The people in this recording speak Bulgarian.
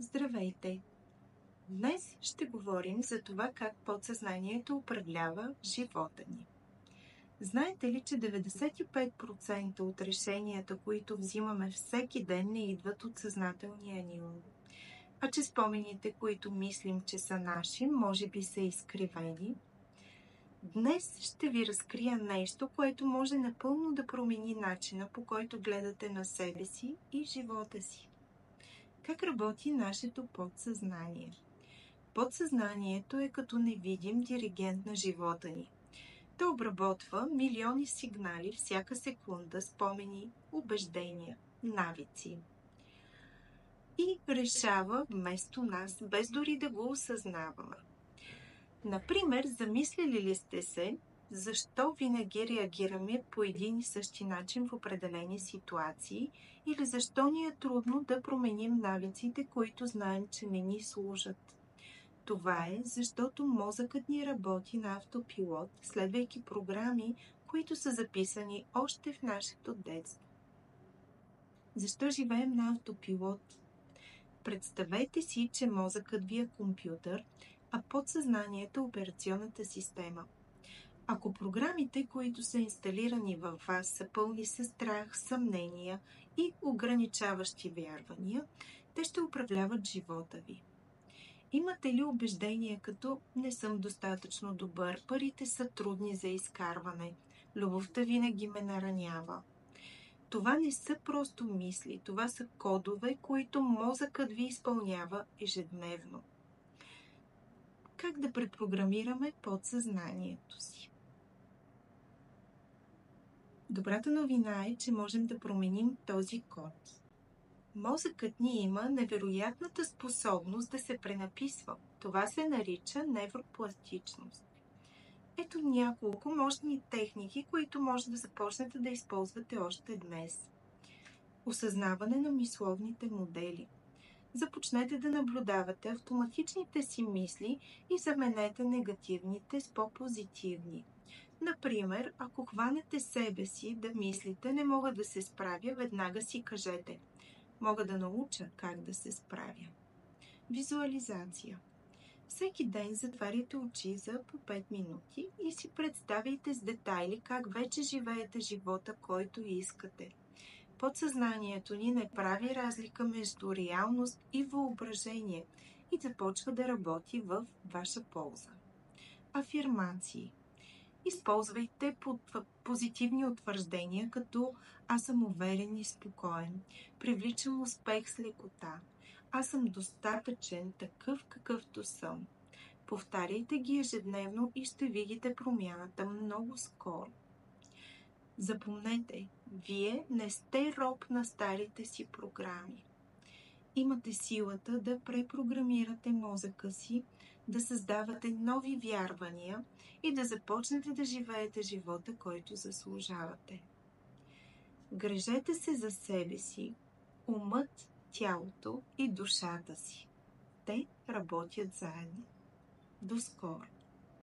Здравейте! Днес ще говорим за това как подсъзнанието управлява живота ни. Знаете ли, че 95% от решенията, които взимаме всеки ден, не идват от съзнателния ни ум, а че спомените, които мислим, че са наши, може би са изкривени? Днес ще ви разкрия нещо, което може напълно да промени начина, по който гледате на себе си и живота си. Как работи нашето подсъзнание? Подсъзнанието е като невидим диригент на живота ни. То обработва милиони сигнали всяка секунда, спомени, убеждения, навици. И решава вместо нас, без дори да го осъзнаваме. Например, замислили ли сте се, защо винаги реагираме по един и същи начин в определени ситуации или защо ни е трудно да променим навиците, които знаем, че не ни служат? Това е, защото мозъкът ни работи на автопилот, следвайки програми, които са записани още в нашето детство. Защо живеем на автопилот? Представете си, че мозъкът ви е компютър, а подсъзнанието е операционната система. Ако програмите, които са инсталирани във вас, са пълни със страх, съмнения и ограничаващи вярвания, те ще управляват живота ви. Имате ли убеждения като «не съм достатъчно добър», «парите са трудни за изкарване», «любовта винаги ме наранява»? Това не са просто мисли, това са кодове, които мозъкът ви изпълнява ежедневно. Как да препрограмираме подсъзнанието си? Добрата новина е, че можем да променим този код. Мозъкът ни има невероятната способност да се пренаписва. Това се нарича невропластичност. Ето няколко мощни техники, които може да започнете да използвате още днес. Осъзнаване на мисловните модели. Започнете да наблюдавате автоматичните си мисли и заменете негативните с по-позитивни. Например, ако хванете себе си да мислите «не мога да се справя», веднага си кажете «мога да науча как да се справя». Визуализация. Всеки ден затваряйте очи за по 5 минути и си представяйте с детайли как вече живеете живота, който искате. Подсъзнанието ни не прави разлика между реалност и въображение и започва да работи в ваша полза. Афирмации. Използвайте позитивни утвърждения като «Аз съм уверен и спокоен», «Привличам успех с лекота», «Аз съм достатъчен, такъв какъвто съм». Повтаряйте ги ежедневно и ще видите промяната много скоро. Запомнете, вие не сте роб на старите си програми. Имате силата да препрограмирате мозъка си, да създавате нови вярвания и да започнете да живеете живота, който заслужавате. Грижете се за себе си, умът, тялото и душата си. Те работят заедно. До скоро!